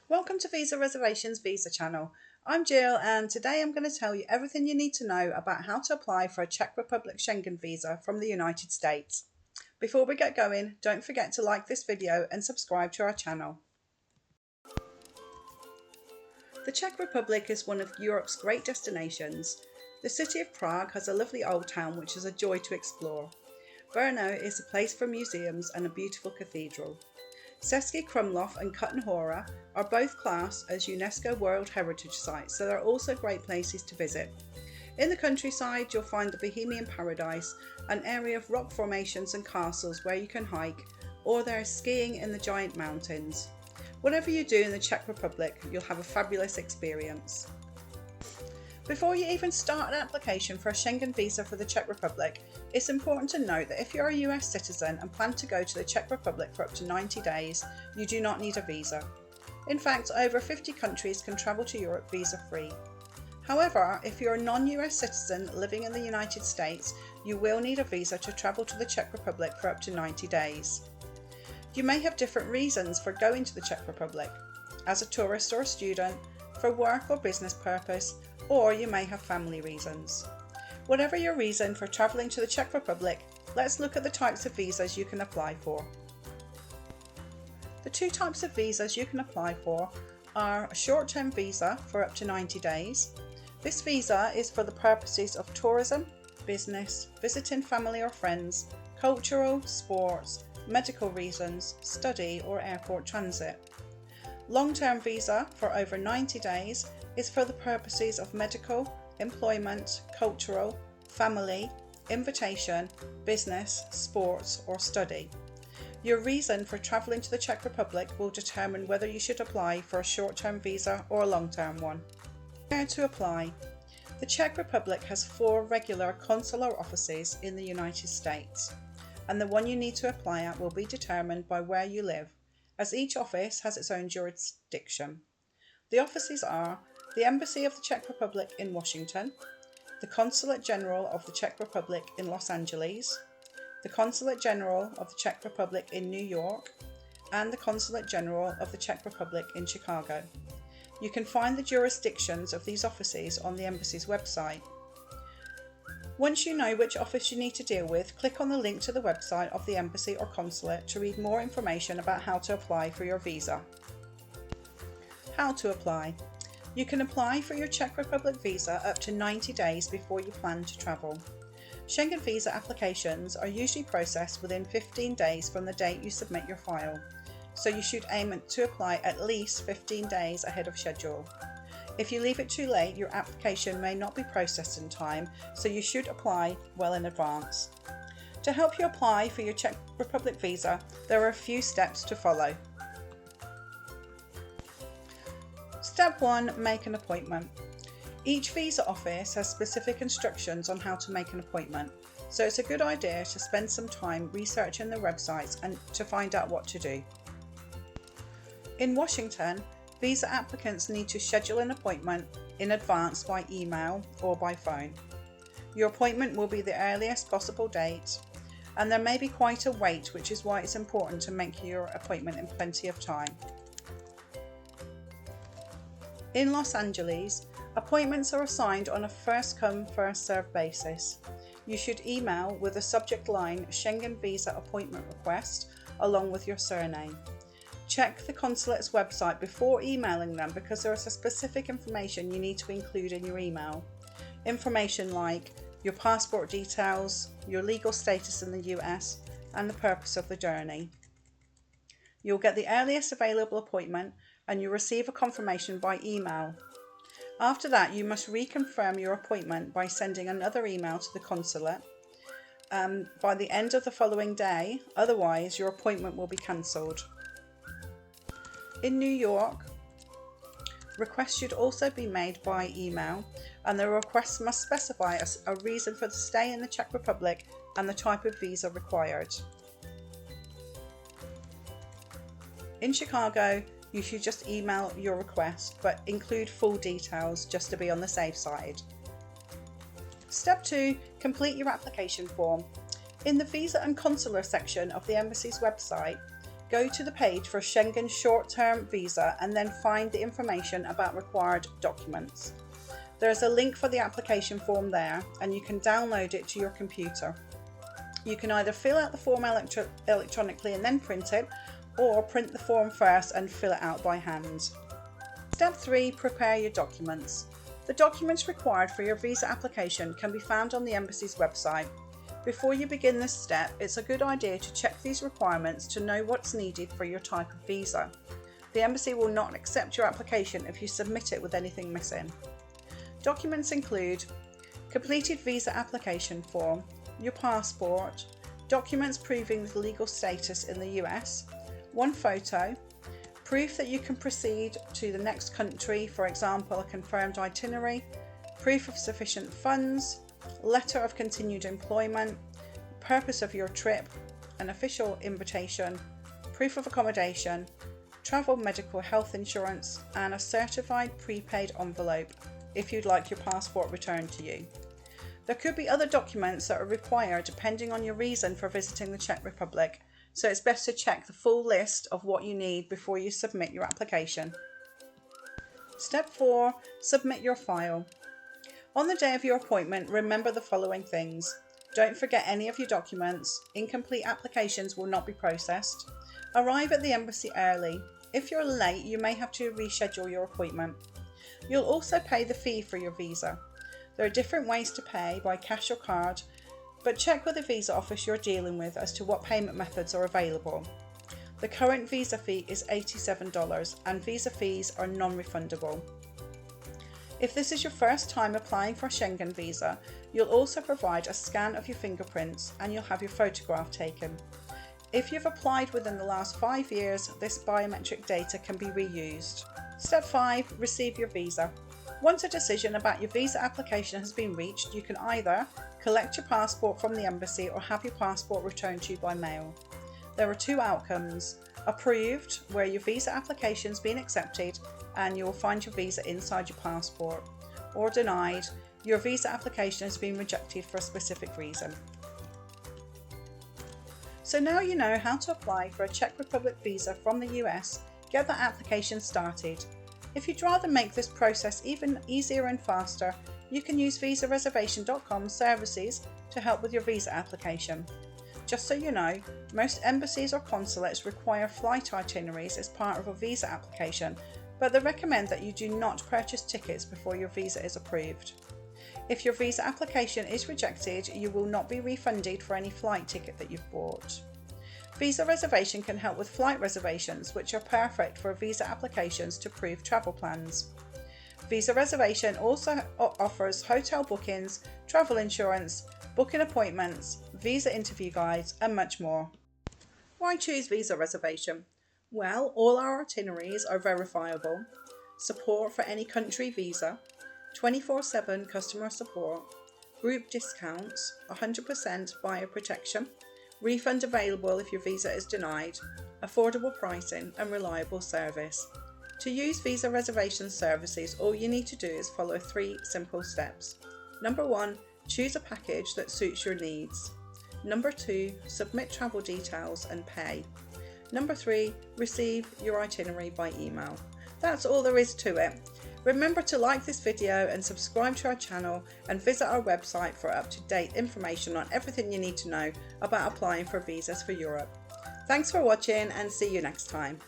Welcome to Visa Reservations Visa channel. I'm Jill and today I'm going to tell you everything you need to know about how to apply for a Czech Republic Schengen Visa from the United States. Before we get going, don't forget to like this video and subscribe to our channel. The Czech Republic is one of Europe's great destinations. The city of Prague has a lovely old town which is a joy to explore. Brno is a place for museums and a beautiful cathedral. Český Krumlov and Kutná Hora are both classed as UNESCO World Heritage Sites, so they're also great places to visit. In the countryside, you'll find the Bohemian Paradise, an area of rock formations and castles where you can hike, or there's skiing in the giant mountains. Whatever you do in the Czech Republic, you'll have a fabulous experience. Before you even start an application for a Schengen visa for the Czech Republic, it's important to note that if you're a US citizen and plan to go to the Czech Republic for up to 90 days, you do not need a visa. In fact, over 50 countries can travel to Europe visa-free. However, if you're a non-US citizen living in the United States, you will need a visa to travel to the Czech Republic for up to 90 days. You may have different reasons for going to the Czech Republic, as a tourist or a student, for work or business purpose, or you may have family reasons. Whatever your reason for travelling to the Czech Republic, let's look at the types of visas you can apply for. The two types of visas you can apply for are a short-term visa for up to 90 days. This visa is for the purposes of tourism, business, visiting family or friends, cultural, sports, medical reasons, study or airport transit. Long-term visa for over 90 days is for the purposes of medical, employment, cultural, family, invitation, business, sports or study. Your reason for travelling to the Czech Republic will determine whether you should apply for a short-term visa or a long-term one. Where to apply? The Czech Republic has 4 regular consular offices in the United States, and the one you need to apply at will be determined by where you live, as each office has its own jurisdiction. The offices are the Embassy of the Czech Republic in Washington, the Consulate General of the Czech Republic in Los Angeles, the Consulate General of the Czech Republic in New York, and the Consulate General of the Czech Republic in Chicago. You can find the jurisdictions of these offices on the Embassy's website. Once you know which office you need to deal with, click on the link to the website of the Embassy or Consulate to read more information about how to apply for your visa. How to apply? You can apply for your Czech Republic visa up to 90 days before you plan to travel. Schengen visa applications are usually processed within 15 days from the date you submit your file, so you should aim to apply at least 15 days ahead of schedule. If you leave it too late, your application may not be processed in time, so you should apply well in advance. To help you apply for your Czech Republic visa, there are a few steps to follow. Step 1. Make an appointment. Each visa office has specific instructions on how to make an appointment, so it's a good idea to spend some time researching the websites and to find out what to do. In Washington, visa applicants need to schedule an appointment in advance by email or by phone. Your appointment will be the earliest possible date, and there may be quite a wait, which is why it's important to make your appointment in plenty of time. In Los Angeles, appointments are assigned on a first-come, first-served basis. You should email with the subject line Schengen Visa Appointment Request along with your surname. Check the consulate's website before emailing them because there is specific information you need to include in your email. Information like your passport details, your legal status in the US, and the purpose of the journey. You'll get the earliest available appointment and you'll receive a confirmation by email. After that, you must reconfirm your appointment by sending another email to the consulate by the end of the following day, otherwise your appointment will be cancelled. In New York, requests should also be made by email, and the request must specify a reason for the stay in the Czech Republic and the type of visa required. In Chicago, you should just email your request, but include full details just to be on the safe side. Step 2. Complete your application form. In the Visa and Consular section of the Embassy's website, go to the page for Schengen short-term visa and then find the information about required documents. There's a link for the application form there and you can download it to your computer. You can either fill out the form electronically and then print it, or print the form first and fill it out by hand. Step 3. Prepare your documents. The documents required for your visa application can be found on the embassy's website. Before you begin this step, it's a good idea to check these requirements to know what's needed for your type of visa. The embassy will not accept your application if you submit it with anything missing. Documents include completed visa application form, your passport, documents proving the legal status in the US, one photo, proof that you can proceed to the next country, for example a confirmed itinerary, proof of sufficient funds, letter of continued employment, purpose of your trip, an official invitation, proof of accommodation, travel medical health insurance, and a certified prepaid envelope if you'd like your passport returned to you. There could be other documents that are required depending on your reason for visiting the Czech Republic, so it's best to check the full list of what you need before you submit your application. Step 4. Submit your file. On the day of your appointment, remember the following things. Don't forget any of your documents. Incomplete applications will not be processed. Arrive at the embassy early. If you're late, you may have to reschedule your appointment. You'll also pay the fee for your visa. There are different ways to pay, by cash or card, but check with the visa office you're dealing with as to what payment methods are available. The current visa fee is $87 and visa fees are non-refundable. If this is your first time applying for a Schengen visa, you'll also provide a scan of your fingerprints and you'll have your photograph taken. If you've applied within the last 5 years, this biometric data can be reused. Step 5. Receive your visa. Once a decision about your visa application has been reached, you can either collect your passport from the embassy or have your passport returned to you by mail. There are 2 outcomes: approved, where your visa application's been accepted and you will find your visa inside your passport, or denied, your visa application has been rejected for a specific reason. So now you know how to apply for a Czech Republic visa from the US. Get that application started. If you'd rather make this process even easier and faster, you can use visareservation.com services to help with your visa application. Just so you know, most embassies or consulates require flight itineraries as part of a visa application, but they recommend that you do not purchase tickets before your visa is approved. If your visa application is rejected, you will not be refunded for any flight ticket that you've bought. Visa reservation can help with flight reservations, which are perfect for visa applications to prove travel plans. Visa reservation also offers hotel bookings, travel insurance, booking appointments, visa interview guides, and much more. Why choose visa reservation? Well, all our itineraries are verifiable, support for any country visa, 24/7 customer support, group discounts, 100% buyer protection, refund available if your visa is denied, affordable pricing, and reliable service. To use visa reservation services, all you need to do is follow 3 simple steps. Number 1, choose a package that suits your needs. Number 2, submit travel details and pay. Number 3, receive your itinerary by email. That's all there is to it. Remember to like this video and subscribe to our channel, and visit our website for up-to-date information on everything you need to know about applying for visas for Europe. Thanks for watching and see you next time.